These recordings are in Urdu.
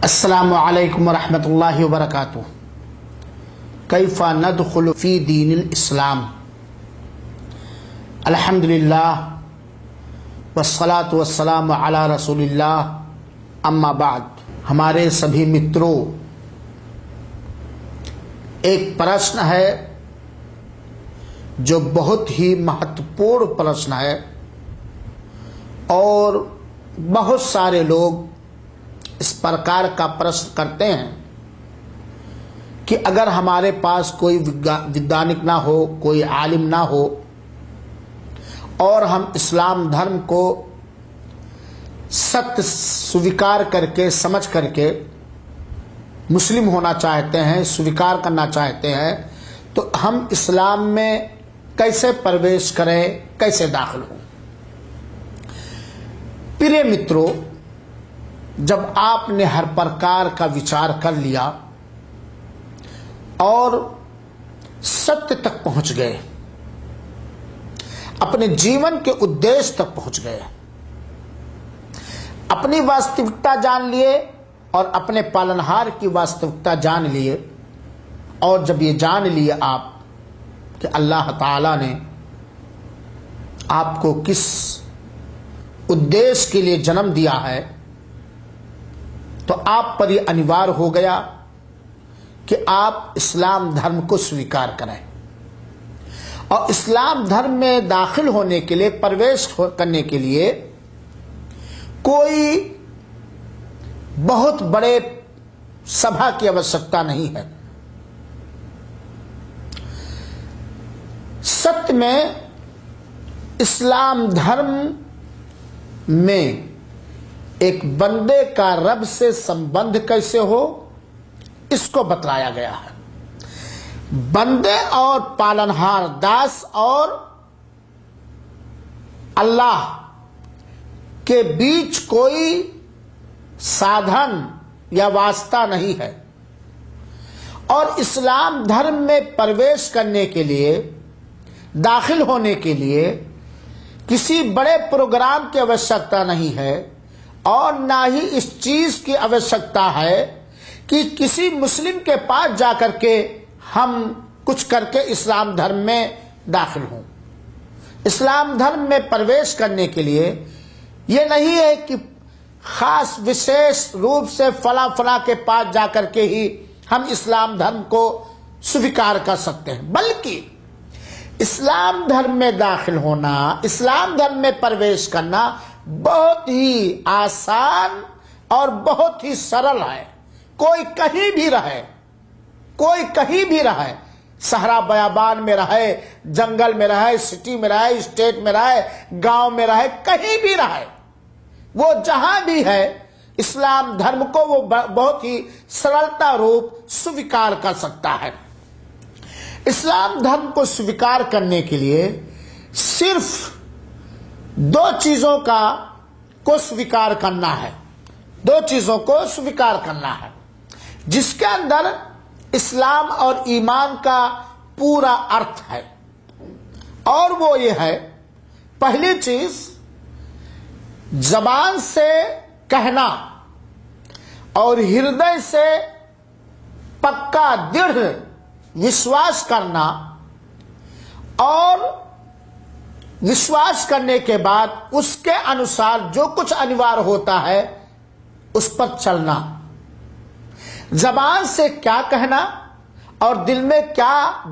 السلام علیکم ورحمۃ اللہ وبرکاتہ۔ کیف ندخل فی دین الاسلام؟ الحمدللہ والصلاة والسلام علی رسول اللہ، اما بعد۔ ہمارے سبھی متروں، ایک پرشن ہے جو بہت ہی مہتوپورن پرشن ہے، اور بہت سارے لوگ اس پرکار کا پرشن کرتے ہیں کہ اگر ہمارے پاس کوئی ویدانک نہ ہو، کوئی عالم نہ ہو، اور ہم اسلام دھرم کو ست سویکار کر کے، سمجھ کر کے مسلم ہونا چاہتے ہیں، سویکار کرنا چاہتے ہیں، تو ہم اسلام میں کیسے پرویش کریں، کیسے داخل ہوں؟ پیارے متروں، جب آپ نے ہر پرکار کا وچار کر لیا اور ستیہ تک پہنچ گئے، اپنے جیون کے ادیش تک پہنچ گئے، اپنی واستوکتا جان لیے اور اپنے پالنہار کی واستوکتا جان لیے، اور جب یہ جان لیے آپ کہ اللہ تعالی نے آپ کو کس ادیش کے لیے جنم دیا ہے، تو آپ پر یہ انوار ہو گیا کہ آپ اسلام دھرم کو سویکار کریں، اور اسلام دھرم میں داخل ہونے کے لیے، پرویش کرنے کے لیے کوئی بہت بڑے سبھا کی آوشکتا نہیں ہے۔ ست میں اسلام دھرم میں ایک بندے کا رب سے سمبندھ کیسے ہو، اس کو بتلایا گیا ہے۔ بندے اور پالنہار، داس اور اللہ کے بیچ کوئی سادھن یا واسطہ نہیں ہے، اور اسلام دھرم میں پرویش کرنے کے لیے، داخل ہونے کے لیے کسی بڑے پروگرام کی آوشکتا نہیں ہے، اور نہ ہی اس چیز کی آوشکتا ہے کہ کسی مسلم کے پاس جا کر کے ہم کچھ کر کے اسلام دھرم میں داخل ہوں۔ اسلام دھرم میں پرویش کرنے کے لیے یہ نہیں ہے کہ خاص وشیش روپ سے فلاں فلاں کے پاس جا کر کے ہی ہم اسلام دھرم کو سویکار کر سکتے ہیں، بلکہ اسلام دھرم میں داخل ہونا، اسلام دھرم میں پرویش کرنا بہت ہی آسان اور بہت ہی سرل ہے۔ کوئی کہیں بھی رہے، کوئی کہیں بھی رہے، صحرا بیابان میں رہے، جنگل میں رہے، سٹی میں رہے، اسٹیٹ میں رہے، گاؤں میں رہے، کہیں بھی رہے، وہ جہاں بھی ہے، اسلام دھرم کو وہ بہت ہی سرلتا روپ سویکار کر سکتا ہے۔ اسلام دھرم کو سویکار کرنے کے لیے صرف دو چیزوں کو سویکار کرنا ہے، دو چیزوں کو سویکار کرنا ہے جس کے اندر اسلام اور ایمان کا پورا ارتھ ہے، اور وہ یہ ہے، پہلی چیز زبان سے کہنا اور ہردے سے پکا دڑھ وشواس کرنا، اور وشواس کرنے کے بعد اس کے انوسار جو کچھ انوار ہوتا ہے اس پر چلنا۔ زبان سے کیا کہنا اور دل میں کیا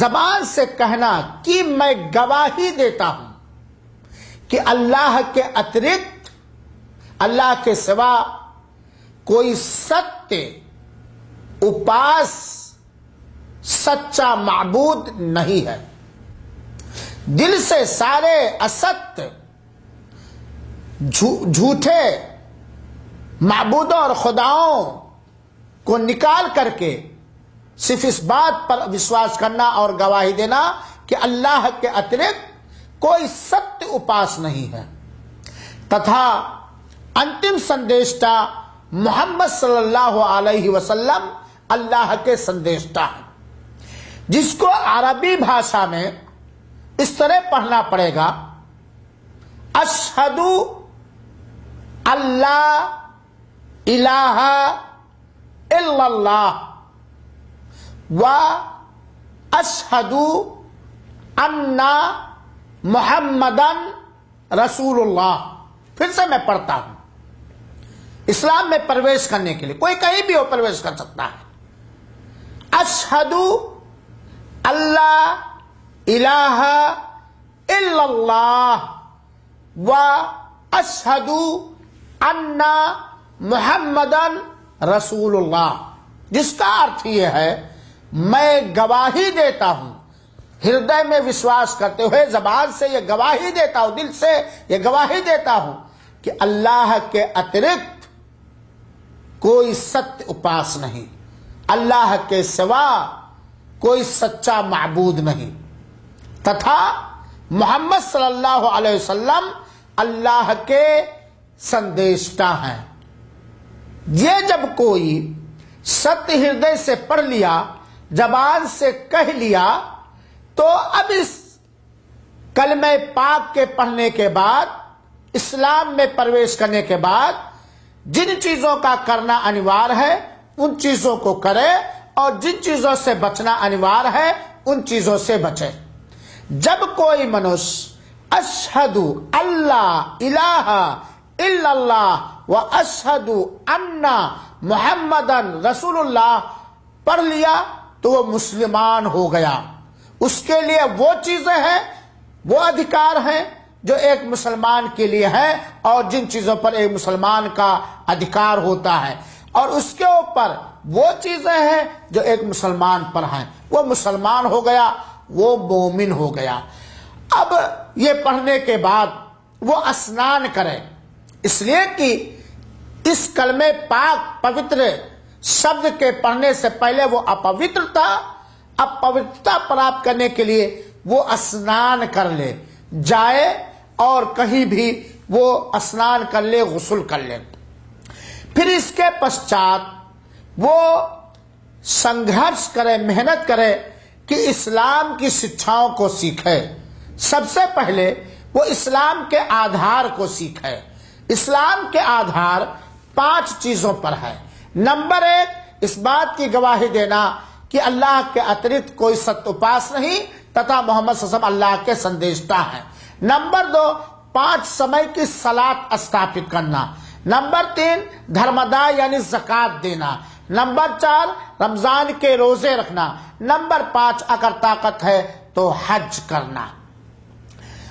زبان سے کہنا کہ میں گواہی دیتا ہوں کہ اللہ کے اترکت، اللہ کے سوا کوئی ستیہ اپاس، سچا معبود نہیں ہے۔ دل سے سارے است، جھوٹے معبودوں اور خداؤں کو نکال کر کے صرف اس بات پر وشواس کرنا اور گواہی دینا کہ اللہ کے اترکت کوئی ستیہ اپاس نہیں ہے، تتھا انتم سندیشٹا محمد صلی اللہ علیہ وسلم اللہ کے سندیشٹا ہیں، جس کو عربی بھاشا میں اس طرح پڑھنا پڑے گا، اشہدو اللہ الہ الا اللہ و اشہد ان محمدن رسول اللہ. پھر سے میں پڑھتا ہوں. اسلام میں پرویش کرنے کے لیے کوئی کہیں بھی ہو پرویش کر سکتا ہے. اشہد اللہ الہ الا اللہ و اشہد ان محمدن رسول اللہ، جس کا ارتھ یہ ہے میں گواہی دیتا ہوں، ہردے میں وشواس کرتے ہوئے زبان سے یہ گواہی دیتا ہوں، دل سے یہ گواہی دیتا ہوں کہ اللہ کے اترکت کوئی ستیہ اپاس نہیں، اللہ کے سوا کوئی سچا معبود نہیں، تتھا محمد صلی اللہ علیہ وسلم اللہ کے سندیشٹا ہیں. یہ جب کوئی ستیہ ہردے سے پڑھ لیا، زبان سے کہہ لیا، تو اب اس کلمہ پاک کے پڑھنے کے بعد، اسلام میں پرویش کرنے کے بعد جن چیزوں کا کرنا انوار ہے ان چیزوں کو کرے، اور جن چیزوں سے بچنا انوار ہے ان چیزوں سے بچے. جب کوئی منش اشہد اللہ الہ الا اللہ و اشہد ان محمدن رسول اللہ پڑھ لیا تو وہ مسلمان ہو گیا. اس کے لیے وہ چیزیں ہیں، وہ ادھیکار ہیں جو ایک مسلمان کے لیے ہے، اور جن چیزوں پر ایک مسلمان کا ادھیکار ہوتا ہے، اور اس کے اوپر وہ چیزیں ہیں جو ایک مسلمان پر ہیں. وہ مسلمان ہو گیا، وہ مومن ہو گیا. اب یہ پڑھنے کے بعد وہ اسنان کرے، اس لیے کہ اس کلمہ پاک پوتر شبد کے پڑھنے سے پہلے وہ اپوتر تھا. اب پوترتا پراپت کرنے کے لیے وہ اسنان کر لے، جائے اور کہیں بھی وہ اسنان کر لے، غسل کر لے. پھر اس کے پشچات وہ سنگھرش کرے، محنت کرے کہ اسلام کی شکشاؤں کو سیکھے. سب سے پہلے وہ اسلام کے آدھار کو سیکھے. اسلام کے آدھار 5 چیزوں پر ہے. نمبر 1 اس بات کی گواہی دینا کہ اللہ کے اترکت کوئی ستیہ اپاس نہیں، تتھا محمد صلی اللہ علیہ وسلم اللہ کے سندیشٹا ہیں. نمبر 2 5 سمے کی صلاۃ استھاپت کرنا. نمبر 3 دھرمدا یعنی زکوٰۃ دینا. نمبر 4 رمضان کے روزے رکھنا. نمبر 5 اگر طاقت ہے تو حج کرنا.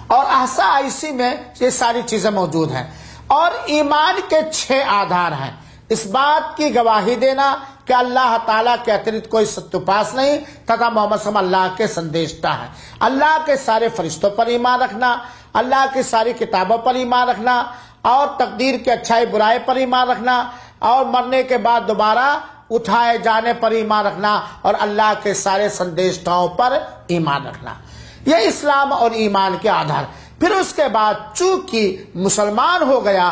اور احسا اسی میں یہ ساری چیزیں موجود ہیں. اور ایمان کے 6 آدھار ہیں. اس بات کی گواہی دینا کہ اللہ تعالیٰ کے اترکت کوئی ستیہ اپاس نہیں، تتھا محمد صلی اللہ علیہ وسلم اللہ کے سندیشٹا ہیں. اللہ کے سارے فرشتوں پر ایمان رکھنا، اللہ کی ساری کتابوں پر ایمان رکھنا، اور تقدیر کے اچھائی برائی پر ایمان رکھنا، اور مرنے کے بعد دوبارہ اٹھائے جانے پر ایمان رکھنا، اور اللہ کے سارے سندیشٹاؤں پر ایمان رکھنا. یہ اسلام اور ایمان کے آدھار. پھر اس کے بعد چونکہ مسلمان ہو گیا،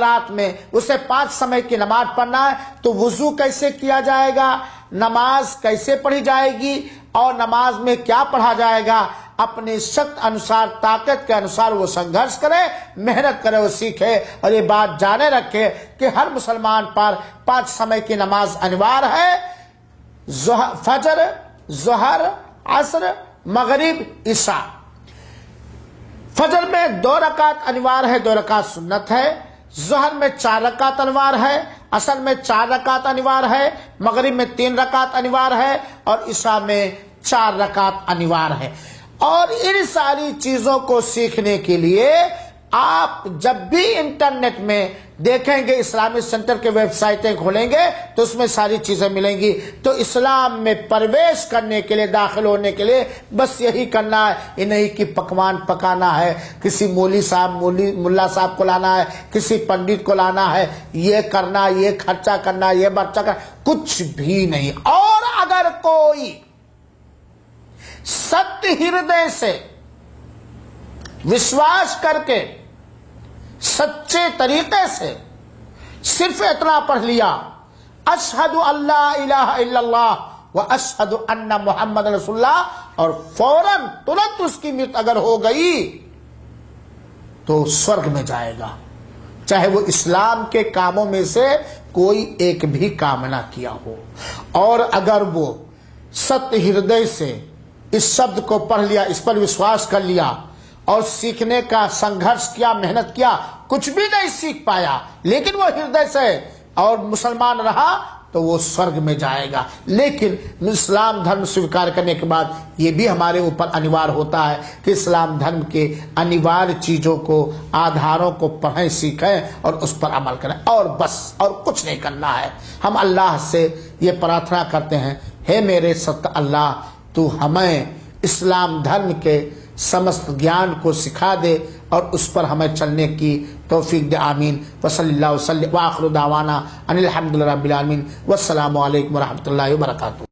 رات میں اسے 5 سمے کی نماز پڑھنا ہے، تو وضو کیسے کیا جائے گا، نماز کیسے پڑھی جائے گی، اور نماز میں کیا پڑھا جائے گا، اپنی شکت انوسار، طاقت کے انوسار وہ سنگھرش کرے، محنت کرے، وہ سیکھے. اور یہ بات جانے رکھے کہ ہر مسلمان پر 5 سمے کی نماز انوار ہے. فجر، ظہر، عصر، مغرب، عشاء. فجر میں 2 رکعت انوار ہے، 2 رکعت سنت ہے. ظہر میں 4 رکعت انوار ہے، عصر میں 4 رکعت انوار ہے، مغرب میں 3 رکعت انوار ہے، اور عشاء میں 4 رکعت انوار ہے. اور ان ساری چیزوں کو سیکھنے کے لیے آپ جب بھی انٹرنیٹ میں دیکھیں گے، اسلامی سینٹر کے ویب سائٹیں کھولیں گے تو اس میں ساری چیزیں ملیں گی. تو اسلام میں پرویش کرنے کے لیے، داخل ہونے کے لیے بس یہی کرنا ہے. یہ نہیں کہ پکوان پکانا ہے، کسی ملا صاحب کو لانا ہے، کسی پنڈت کو لانا ہے، یہ کرنا، یہ خرچہ کرنا، یہ برچہ کرنا، کچھ بھی نہیں. اور اگر کوئی ستیہ ہردے سے وشواس کر کے سچے طریقے سے صرف اتنا پڑھ لیا، اشہد اللہ الہ الا اللہ و اشہد ان محمد رسول اللہ، اور فوراً ترنت اس کی موت اگر ہو گئی تو سورگ میں جائے گا. چاہے وہ اسلام کے کاموں میں سے کوئی ایک بھی کام نہ کیا ہو، اور اگر وہ ست ہردے سے اس شبد کو پڑھ لیا، اس پر وشواس کر لیا اور سیکھنے کا سنگھرش کیا، محنت کیا، کچھ بھی نہیں سیکھ پایا، لیکن وہ ہردے سے اور مسلمان رہا تو وہ سورگ میں جائے گا۔ لیکن اسلام دھرم سویکار کرنے کے بعد یہ بھی ہمارے اوپر انوار ہوتا ہے کہ اسلام دھرم کے انوار چیزوں کو، آدھاروں کو پڑھیں، سیکھیں اور اس پر عمل کریں، اور بس، اور کچھ نہیں کرنا ہے۔ ہم اللہ سے یہ پرارتھنا کرتے ہیں، ہے میرے ست اللہ، تو ہمیں اسلام دھرم کے سمست گیان کو سکھا دے اور اس پر ہمیں چلنے کی توفیق دے، آمین۔ وصلی اللہ وسلم وآخر دعوانا ان الحمد للہ رب العالمین، والسلام علیکم ورحمۃ اللہ وبرکاتہ۔